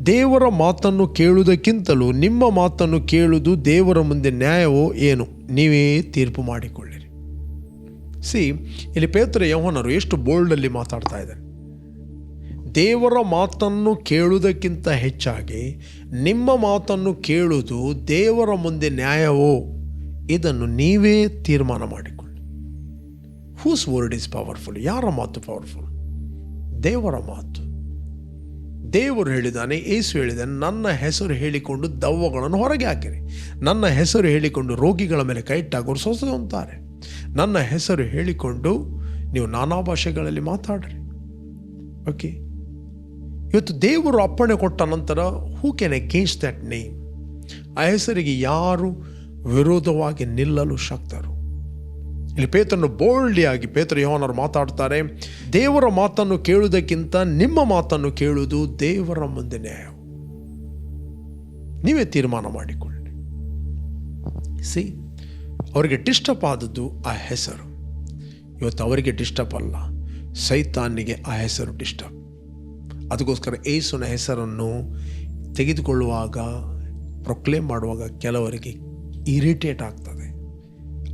ದೇವರ ಮಾತನ್ನು ಕೇಳುವುದಕ್ಕಿಂತಲೂ ನಿಮ್ಮ ಮಾತನ್ನು ಕೇಳುವುದು ದೇವರ ಮುಂದೆ ನ್ಯಾಯವೋ ಏನು, ನೀವೇ ತೀರ್ಪು ಮಾಡಿಕೊಳ್ಳಿರಿ. ಇಲ್ಲಿ ಪೇತ್ರ ಯೋಹಾನರು ಎಷ್ಟು ಬೋಲ್ಡಲ್ಲಿ ಮಾತಾಡ್ತಾ ಇದ್ದಾರೆ. ದೇವರ ಮಾತನ್ನು ಕೇಳುವುದಕ್ಕಿಂತ ಹೆಚ್ಚಾಗಿ ನಿಮ್ಮ ಮಾತನ್ನು ಕೇಳುವುದು ದೇವರ ಮುಂದೆ ನ್ಯಾಯವೋ, ಇದನ್ನು ನೀವೇ ತೀರ್ಮಾನ ಮಾಡಿಕೊಳ್ಳಿ. Whose word is powerful? ಯಾರ ಮಾತು ಪವರ್ಫುಲ್? ದೇವರ ಮಾತು. ದೇವರು ಹೇಳಿದ್ದಾನೆ, ಯೇಸು ಹೇಳಿದ್ದಾನೆ, ನನ್ನ ಹೆಸರು ಹೇಳಿಕೊಂಡು ದೆವ್ವಗಳನ್ನು ಹೊರಗೆ ಹಾಕಿರಿ, ನನ್ನ ಹೆಸರು ಹೇಳಿಕೊಂಡು ರೋಗಿಗಳ ಮೇಲೆ ಕೈ ಇಟ್ಟಾಗೋರು ಸ್ವಸ್ಥ ಹೊಂದುತ್ತಾರೆ, ನನ್ನ ಹೆಸರು ಹೇಳಿಕೊಂಡು ನೀವು ನಾನಾ ಭಾಷೆಗಳಲ್ಲಿ ಮಾತಾಡ್ರಿ. ಓಕೆ, ಇವತ್ತು ದೇವರು ಅಪ್ಪಣೆ ಕೊಟ್ಟ ನಂತರ who can against that name? ಆ ಹೆಸರಿಗೆ ಯಾರು ವಿರೋಧವಾಗಿ ನಿಲ್ಲಲು ಶಕ್ತರು? ಇಲ್ಲಿ ಪೇತ್ರನು ಬೋಲ್ಡಿಯಾಗಿ ಪೇತ್ರ ಯೋಹಾನರು ಮಾತಾಡ್ತಾರೆ, ದೇವರ ಮಾತನ್ನು ಕೇಳುವುದಕ್ಕಿಂತ ನಿಮ್ಮ ಮಾತನ್ನು ಕೇಳುವುದು ದೇವರ ಮುಂದೆ ನ್ಯಾಯ, ನೀವೇ ತೀರ್ಮಾನ ಮಾಡಿಕೊಳ್ಳಿ. ಅವರಿಗೆ ಡಿಸ್ಟರ್ಬ್ ಆದದ್ದು ಆ ಹೆಸರು. ಇವತ್ತು ಅವರಿಗೆ ಡಿಸ್ಟರ್ಬ್ ಅಲ್ಲ, ಸೈತಾನಿಗೆ ಆ ಹೆಸರು ಡಿಸ್ಟರ್ಬ್. ಅದಕ್ಕೋಸ್ಕರ ಯೇಸುವಿನ ಹೆಸರನ್ನು ತೆಗೆದುಕೊಳ್ಳುವಾಗ, ಪ್ರೊಕ್ಲೇಮ್ ಮಾಡುವಾಗ ಕೆಲವರಿಗೆ ಇರಿಟೇಟ್ ಆಗ್ತದೆ.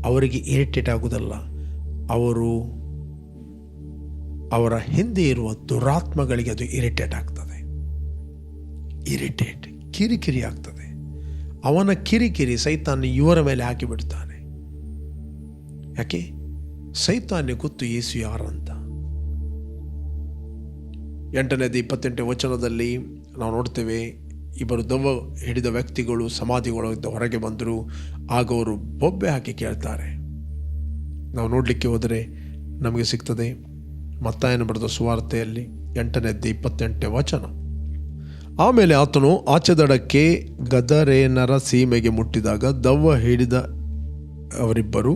ಅವರಿಗೆ ಇರಿಟೇಟ್ ಆಗುವುದಲ್ಲ, ಅವರ ಹಿಂದೆ ಇರುವ ದುರಾತ್ಮಗಳಿಗೆ ಅದು ಇರಿಟೇಟ್ ಆಗ್ತದೆ. ಇರಿಟೇಟ್, ಕಿರಿಕಿರಿ ಆಗ್ತದೆ. ಅವನ ಕಿರಿಕಿರಿ ಸೈತಾನ ಇವರ ಮೇಲೆ ಹಾಕಿಬಿಡ್ತಾನೆ. ಯಾಕೆ? ಸೈತಾನ್ಯ ಗೊತ್ತು ಯೇಸು ಯಾರಂತ. 8ನೇ 28ನೇ ವಚನದಲ್ಲಿ ನಾವು ನೋಡ್ತೇವೆ, ಇಬ್ಬರು ದೆವ್ವ ಹಿಡಿದ ವ್ಯಕ್ತಿಗಳು ಸಮಾಧಿಗಳಿಂದ ಹೊರಗೆ ಬಂದರು. ಆಗ ಅವರು ಬೊಬ್ಬೆ ಹಾಕಿ ಕೇಳ್ತಾರೆ. ನಾವು ನೋಡಲಿಕ್ಕೆ ಹೋದರೆ ನಮಗೆ ಸಿಗ್ತದೆ ಮತ್ತಾಯನ ಬರೆದ ಸುವಾರ್ತೆಯಲ್ಲಿ 8ನೇ 28ನೇ ವಚನ. ಆಮೇಲೆ ಆತನು ಆಚೆ ದಡಕ್ಕೆ ಗದರೇನರ ಸೀಮೆಗೆ ಮುಟ್ಟಿದಾಗ ದೆವ್ವ ಹಿಡಿದ ಅವರಿಬ್ಬರು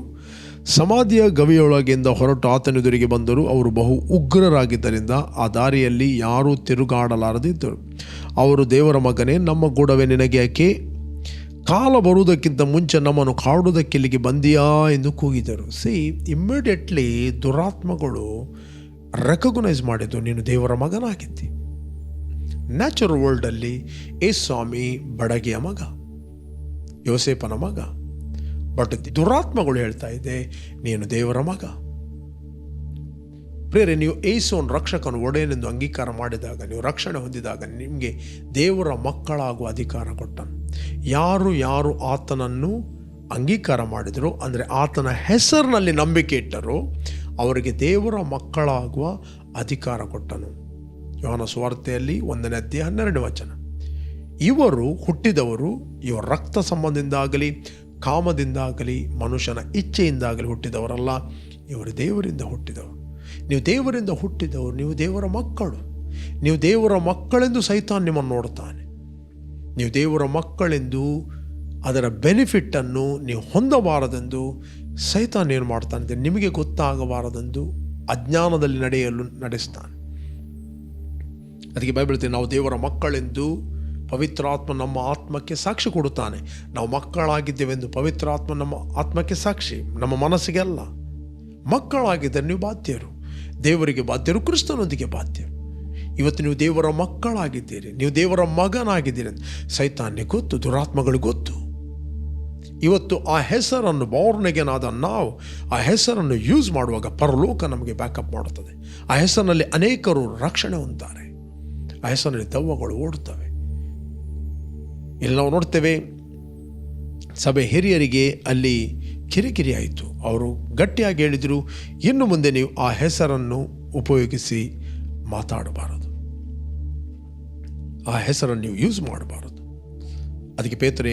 ಸಮಾಧಿಯ ಗವಿಯೊಳಗಿಂದ ಹೊರಟು ಆತನೆದುರಿಗೆ ಬಂದರು. ಅವರು ಬಹು ಉಗ್ರರಾಗಿದ್ದರಿಂದ ಆ ದಾರಿಯಲ್ಲಿ ಯಾರೂ ತಿರುಗಾಡಲಾರದಿದ್ದರು. ಅವರು, ದೇವರ ಮಗನೇ, ನಮ್ಮ ಗೂಡವೇ ನಿನಗೆ ಯಾಕೆ? ಕಾಲ ಬರುವುದಕ್ಕಿಂತ ಮುಂಚೆ ನಮ್ಮನ್ನು ಕಾಡುವುದಕ್ಕೆ ಇಲ್ಲಿಗೆ ಬಂದಿಯಾ ಎಂದು ಕೂಗಿದರು. ಇಮ್ಮಿಡಿಯೇಟ್ಲಿ ದುರಾತ್ಮಗಳು ರೆಕಗ್ನೈಸ್ ಮಾಡಿದ್ದು, ನೀನು ದೇವರ ಮಗನಾಗಿದ್ದಿ. ನ್ಯಾಚುರಲ್ ವರ್ಲ್ಡಲ್ಲಿ ಏ ಸ್ವಾಮಿ ಬಡಗಿಯ ಮಗ, ಯೋಸೇಫನ ಮಗ. ಬಟ್ ದುರಾತ್ಮಗಳು ಹೇಳ್ತಾ ಇದೆ, ನೀನು ದೇವರ ಮಗ. ಪ್ರಿಯರೇ, ನೀವು ಯೇಸುವನ್ನು ರಕ್ಷಕನು ಒಡೆಯನೆಂದು ಅಂಗೀಕಾರ ಮಾಡಿದಾಗ, ನೀವು ರಕ್ಷಣೆ ಹೊಂದಿದಾಗ ನಿಮಗೆ ದೇವರ ಮಕ್ಕಳಾಗುವ ಅಧಿಕಾರ ಕೊಟ್ಟನು. ಯಾರು ಆತನನ್ನು ಅಂಗೀಕಾರ ಮಾಡಿದರೋ, ಅಂದರೆ ಆತನ ಹೆಸರಿನಲ್ಲಿ ನಂಬಿಕೆ ಇಟ್ಟರೋ, ಅವರಿಗೆ ದೇವರ ಮಕ್ಕಳಾಗುವ ಅಧಿಕಾರ ಕೊಟ್ಟನು. ಯೋಹಾನ ಸುವಾರ್ತೆಯಲ್ಲಿ 1ನೇ ಅಧ್ಯಾಯ 12ನೇ ವಚನ. ಇವರು ಹುಟ್ಟಿದವರು ಇವರ ರಕ್ತ ಸಂಬಂಧದಿಂದಾಗಲಿ ಕಾಮದಿಂದಾಗಲಿ ಮನುಷ್ಯನ ಇಚ್ಛೆಯಿಂದಾಗಲಿ ಹುಟ್ಟಿದವರಲ್ಲ, ಇವರು ದೇವರಿಂದ ಹುಟ್ಟಿದವರು. ನೀವು ದೇವರಿಂದ ಹುಟ್ಟಿದವರು, ನೀವು ದೇವರ ಮಕ್ಕಳು. ನೀವು ದೇವರ ಮಕ್ಕಳೆಂದು ಸೈತಾನ್ ನಿಮ್ಮನ್ನು ನೋಡ್ತಾನೆ. ನೀವು ದೇವರ ಮಕ್ಕಳೆಂದು ಅದರ ಬೆನಿಫಿಟ್ಟನ್ನು ನೀವು ಹೊಂದಬಾರದೆಂದು ಸೈತಾನ್ ಏನು ಮಾಡ್ತಾನೆ, ನಿಮಗೆ ಗೊತ್ತಾಗಬಾರದೆಂದು ಅಜ್ಞಾನದಲ್ಲಿ ನಡೆಸ್ತಾನೆ. ಅದಕ್ಕೆ ಬೈಬಲ್ ಹೇಳ್ತೀವಿ, ನಾವು ದೇವರ ಮಕ್ಕಳೆಂದು ಪವಿತ್ರಾತ್ಮ ನಮ್ಮ ಆತ್ಮಕ್ಕೆ ಸಾಕ್ಷಿ ಕೊಡುತ್ತಾನೆ. ನಾವು ಮಕ್ಕಳಾಗಿದ್ದೇವೆಂದು ಪವಿತ್ರಾತ್ಮ ನಮ್ಮ ಆತ್ಮಕ್ಕೆ ಸಾಕ್ಷಿ, ನಮ್ಮ ಮನಸ್ಸಿಗೆ ಅಲ್ಲ. ಮಕ್ಕಳಾಗಿದ್ದರೆ ನೀವು ಬಾಧ್ಯರು, ದೇವರಿಗೆ ಬಾಧ್ಯರು, ಕ್ರಿಸ್ತನೊಂದಿಗೆ ಬಾಧ್ಯರು. ಇವತ್ತು ನೀವು ದೇವರ ಮಕ್ಕಳಾಗಿದ್ದೀರಿ, ನೀವು ದೇವರ ಮಗನಾಗಿದ್ದೀರಿ ಅಂತ ಸೈತಾನ್ಯ ಗೊತ್ತು, ದುರಾತ್ಮಗಳು ಗೊತ್ತು. ಇವತ್ತು ಆ ಹೆಸರನ್ನು ಬೌರ್ನೆಗೆನಾದ ನಾವು ಆ ಹೆಸರನ್ನು ಯೂಸ್ ಮಾಡುವಾಗ ಪರಲೋಕ ನಮಗೆ ಬ್ಯಾಕಪ್ ಮಾಡುತ್ತದೆ. ಆ ಹೆಸರಿನಲ್ಲಿ ಅನೇಕರು ರಕ್ಷಣೆ ಹೊಂದುತ್ತಾರೆ, ಆ ಹೆಸರಿನಲ್ಲಿ ದೆವ್ವಗಳು ಓಡುತ್ತವೆ. ಇಲ್ಲಿ ನಾವು ನೋಡ್ತೇವೆ, ಸಭೆ ಹಿರಿಯರಿಗೆ ಅಲ್ಲಿ ಕಿರಿಕಿರಿ ಆಯಿತು. ಅವರು ಗಟ್ಟಿಯಾಗಿ ಹೇಳಿದರು, ಇನ್ನು ಮುಂದೆ ನೀವು ಆ ಹೆಸರನ್ನು ಉಪಯೋಗಿಸಿ ಮಾತಾಡಬಾರದು, ಆ ಹೆಸರನ್ನು ನೀವು ಯೂಸ್ ಮಾಡಬಾರದು. ಅದಕ್ಕೆ ಪೇತ್ರೇ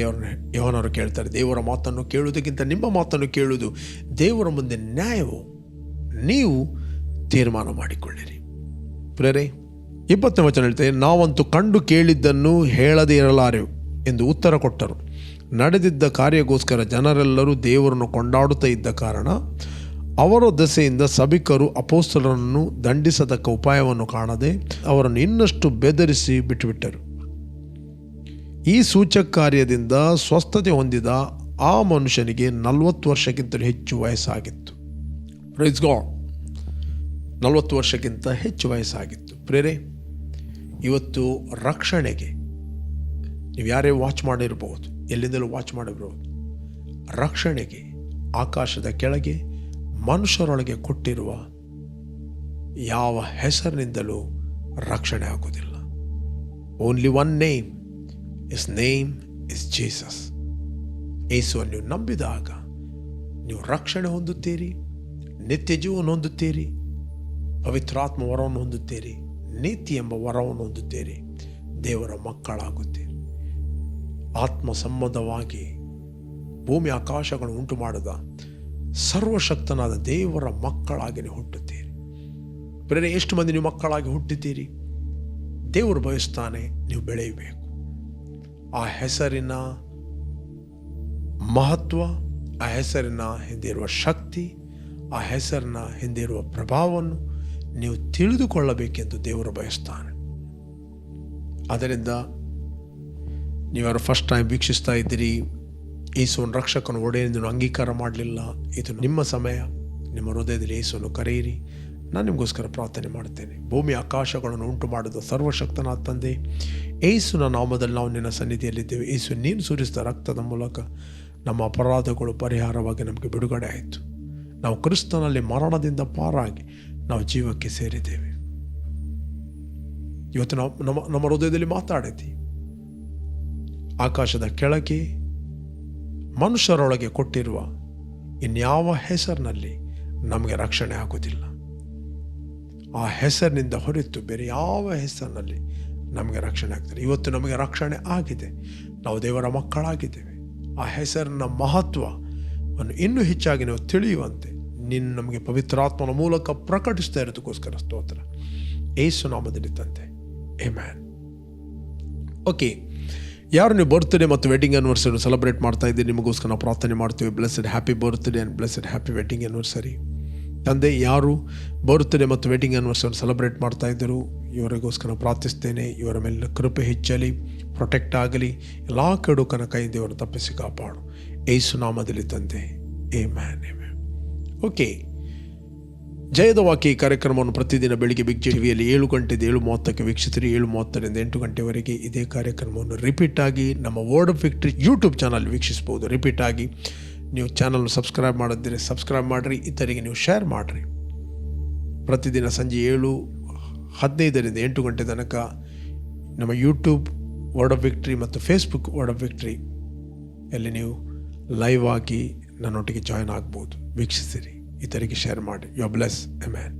ಯೋಹಾನರು ಕೇಳ್ತಾರೆ, ದೇವರ ಮಾತನ್ನು ಕೇಳುವುದಕ್ಕಿಂತ ನಿಮ್ಮ ಮಾತನ್ನು ಕೇಳುವುದು ದೇವರ ಮುಂದೆ ನ್ಯಾಯವು, ನೀವು ತೀರ್ಮಾನ ಮಾಡಿಕೊಳ್ಳಿರಿ. ಪ್ರೇರೆ 20ನೇ ವಚನ ಹೇಳ್ತೇವೆ, ನಾವಂತೂ ಕಂಡು ಕೇಳಿದ್ದನ್ನು ಹೇಳದೇ ಇರಲಾರೆವು ಎಂದು ಉತ್ತರ ಕೊಟ್ಟರು. ನಡೆದಿದ್ದ ಕಾರ್ಯಗೋಸ್ಕರ ಜನರೆಲ್ಲರೂ ದೇವರನ್ನು ಕೊಂಡಾಡುತ್ತಾ ಇದ್ದ ಕಾರಣ ಅವರ ದೆಸೆಯಿಂದ ಸಭಿಕರು ಅಪೊಸ್ತಲರನ್ನು ದಂಡಿಸತಕ್ಕ ಉಪಾಯವನ್ನು ಕಾಣದೆ ಅವರನ್ನು ಇನ್ನಷ್ಟು ಬೆದರಿಸಿ ಬಿಟ್ಟುಬಿಟ್ಟರು. ಈ ಸೂಚಕ ಕಾರ್ಯದಿಂದ ಸ್ವಸ್ಥತೆ ಹೊಂದಿದ ಆ ಮನುಷ್ಯನಿಗೆ 40 ವರ್ಷಕ್ಕಿಂತಲೂ ಹೆಚ್ಚು ವಯಸ್ಸಾಗಿತ್ತು. ಪ್ರೈಸ್ ಗಾಡ್, 40 ವರ್ಷಕ್ಕಿಂತ ಹೆಚ್ಚು ವಯಸ್ಸಾಗಿತ್ತು. ಪ್ರೇರೆ, ಇವತ್ತು ರಕ್ಷಣೆಗೆ ನೀವು ಯಾರೇ ವಾಚ್ ಮಾಡಿರ್ಬೋದು, ಎಲ್ಲಿಂದಲೂ ವಾಚ್ ಮಾಡಿರ್ಬೋದು, ರಕ್ಷಣೆಗೆ ಆಕಾಶದ ಕೆಳಗೆ ಮನುಷ್ಯರೊಳಗೆ ಕೊಟ್ಟಿರುವ ಯಾವ ಹೆಸರಿನಿಂದಲೂ ರಕ್ಷಣೆ ಆಗುವುದಿಲ್ಲ. Only one name, is name is Jesus. ಯೇಸುವನ್ನು ನೀವು ನಂಬಿದಾಗ ನೀವು ರಕ್ಷಣೆ ಹೊಂದುತ್ತೀರಿ, ನಿತ್ಯ ಜೀವನ ಹೊಂದುತ್ತೀರಿ, ಪವಿತ್ರಾತ್ಮ ವರವನ್ನು ಹೊಂದುತ್ತೀರಿ, ನೀತಿ ಎಂಬ ವರವನ್ನು ಹೊಂದುತ್ತೀರಿ, ದೇವರ ಮಕ್ಕಳಾಗುತ್ತೀರಿ. ಆತ್ಮ ಸಂಬಂಧವಾಗಿ ಭೂಮಿ ಆಕಾಶಗಳನ್ನು ಉಂಟು ಮಾಡಿದ ಸರ್ವಶಕ್ತನಾದ ದೇವರ ಮಕ್ಕಳಾಗಿ ನೀವು ಹುಟ್ಟುತ್ತೀರಿ. ಬೇರೆ ಎಷ್ಟು ಮಂದಿ ನೀವು ಮಕ್ಕಳಾಗಿ ಹುಟ್ಟಿದ್ದೀರಿ? ದೇವರು ಬಯಸ್ತಾನೆ ನೀವು ಬೆಳೆಯಬೇಕು. ಆ ಹೆಸರಿನ ಮಹತ್ವ, ಆ ಹೆಸರಿನ ಹಿಂದೆ ಇರುವ ಶಕ್ತಿ, ಆ ಹೆಸರಿನ ಹಿಂದೆ ಇರುವ ಪ್ರಭಾವವನ್ನು ನೀವು ತಿಳಿದುಕೊಳ್ಳಬೇಕೆಂದು ದೇವರು ಬಯಸ್ತಾನೆ. ಆದ್ದರಿಂದ ನೀವ್ಯಾರು ಫಸ್ಟ್ ಟೈಮ್ ವೀಕ್ಷಿಸ್ತಾ ಇದ್ದೀರಿ, ಯೇಸುವನ್ನು ರಕ್ಷಕನ ಒಡೆಯನೆಂದು ಅಂಗೀಕಾರ ಮಾಡಲಿಲ್ಲ, ಇದು ನಿಮ್ಮ ಸಮಯ. ನಿಮ್ಮ ಹೃದಯದಲ್ಲಿ ಯೇಸುವನ್ನು ಕರೆಯಿರಿ. ನಾನು ನಿಮಗೋಸ್ಕರ ಪ್ರಾರ್ಥನೆ ಮಾಡ್ತೇನೆ. ಭೂಮಿ ಆಕಾಶಗಳನ್ನು ಉಂಟು ಮಾಡಿದ ಸರ್ವಶಕ್ತನಾದ ತಂದೆ, ಯೇಸುವಿನ ನಾಮದಲ್ಲಿ ನಾವು ನಿನ್ನ ಸನ್ನಿಧಿಯಲ್ಲಿದ್ದೇವೆ. ಯೇಸು, ನೀನು ಸುರಿಸಿದ ರಕ್ತದ ಮೂಲಕ ನಮ್ಮ ಅಪರಾಧಗಳು ಪರಿಹಾರವಾಗಿ ನಮಗೆ ಬಿಡುಗಡೆ ಆಯಿತು. ನಾವು ಕ್ರಿಸ್ತನಲ್ಲಿ ಮರಣದಿಂದ ಪಾರಾಗಿ ನಾವು ಜೀವಕ್ಕೆ ಸೇರಿದ್ದೇವೆ. ಇವತ್ತು ನಮ್ಮ ಹೃದಯದಲ್ಲಿ ಮಾತಾಡಿದ್ದಿ. ಆಕಾಶದ ಕೆಳಗೆ ಮನುಷ್ಯರೊಳಗೆ ಕೊಟ್ಟಿರುವ ಇನ್ಯಾವ ಹೆಸರಿನಲ್ಲಿ ನಮಗೆ ರಕ್ಷಣೆ ಆಗುವುದಿಲ್ಲ. ಆ ಹೆಸರಿನಿಂದ ಹೊರತು ಬೇರೆ ಯಾವ ಹೆಸರಿನಲ್ಲಿ ನಮಗೆ ರಕ್ಷಣೆ ಆಗ್ತದೆ. ಇವತ್ತು ನಮಗೆ ರಕ್ಷಣೆ ಆಗಿದೆ, ನಾವು ದೇವರ ಮಕ್ಕಳಾಗಿದ್ದೇವೆ. ಆ ಹೆಸರಿನ ಮಹತ್ವವನ್ನು ಇನ್ನೂ ಹೆಚ್ಚಾಗಿ ನಾವು ತಿಳಿಯುವಂತೆ ನೀನು ನಮಗೆ ಪವಿತ್ರಾತ್ಮನ ಮೂಲಕ ಪ್ರಕಟಿಸ್ತಾ ಇರೋದಕ್ಕೋಸ್ಕರ ಸ್ತೋತ್ರ. ಯೇಸು ನಾಮದಲ್ಲಿ ತಂದೆ, ಆಮೆನ್. ಓಕೆ, ಯಾರು ನೀವು ಬರ್ತ್ಡೇ ಮತ್ತು ವೆಡ್ಡಿಂಗ್ ಆ್ಯನಿವರ್ಸರಿ ಸೆಲೆಬ್ರೇಟ್ ಮಾಡ್ತಾ ಇದ್ದೀರಿ, ನಿಮಗೋಸ್ಕರ ನಾವು ಪ್ರಾರ್ಥನೆ ಮಾಡ್ತೀವಿ. Blessed happy birthday and blessed happy wedding anniversary. ತಂದೆ, ಯಾರು ಬರ್ತ್ಡೇ ಮತ್ತು ವೆಡ್ಡಿಂಗ್ ಆ್ಯನಿವರ್ಸರಿ ಸೆಲೆಬ್ರೇಟ್ ಮಾಡ್ತಾ ಇದ್ದರು, ಇವರಿಗೋಸ್ಕರ ಪ್ರಾರ್ಥಿಸ್ತೇನೆ. ಇವರ ಮೇಲಿನ ಕೃಪೆ ಹೆಚ್ಚಲಿ, ಪ್ರೊಟೆಕ್ಟ್ ಆಗಲಿ, ಎಲ್ಲ ಕೆಡುಕನ ಕೈಯಿಂದ ಇವರು ತಪ್ಪಿಸಿ ಕಾಪಾಡು. ಯೇಸು ನಾಮದಲ್ಲಿ ತಂದೆ, ಆಮೆನ್, ಆಮೆನ್. ಓಕೆ, ಜಯದ ವಾಕ್ಯ ಈ ಕಾರ್ಯಕ್ರಮವನ್ನು ಪ್ರತಿದಿನ ಬೆಳಿಗ್ಗೆ ಬಿಗ್ ಟಿವಿಯಲ್ಲಿ 7 ಗಂಟೆಯಿಂದ 7:30ಕ್ಕೆ ವೀಕ್ಷಿಸಿರಿ. 7:30ರಿಂದ 8 ಗಂಟೆವರೆಗೆ ಇದೇ ಕಾರ್ಯಕ್ರಮವನ್ನು ರಿಪೀಟ್ ಆಗಿ ನಮ್ಮ word of victory YouTube channel ವೀಕ್ಷಿಸ್ಬೋದು. ರಿಪೀಟ್ ಆಗಿ ನೀವು ಚಾನಲ್ ಸಬ್ಸ್ಕ್ರೈಬ್ ಮಾಡಿದ್ರೆ ಸಬ್ಸ್ಕ್ರೈಬ್ ಮಾಡಿರಿ, ಇತರಿಗೆ ನೀವು ಶೇರ್ ಮಾಡಿರಿ. ಪ್ರತಿದಿನ ಸಂಜೆ 7:15ರಿಂದ 8 ಗಂಟೆ ತನಕ ನಮ್ಮ ಯೂಟ್ಯೂಬ್ ವರ್ಡ್ ಆಫ್ ವಿಕ್ಟರಿ ಮತ್ತು ಫೇಸ್ಬುಕ್ ವರ್ಡ್ ಆಫ್ ವಿಕ್ಟರಿ ಅಲ್ಲಿ ನೀವು ಲೈವ್ ಆಗಿ ನನ್ನೊಟ್ಟಿಗೆ ಜಾಯ್ನ್ ಆಗ್ಬೋದು. ವೀಕ್ಷಿಸಿರಿ, ಇತರಿಗೆ ಶೇರ್ ಮಾಡಿ. You are bless. ಆಮೆನ್.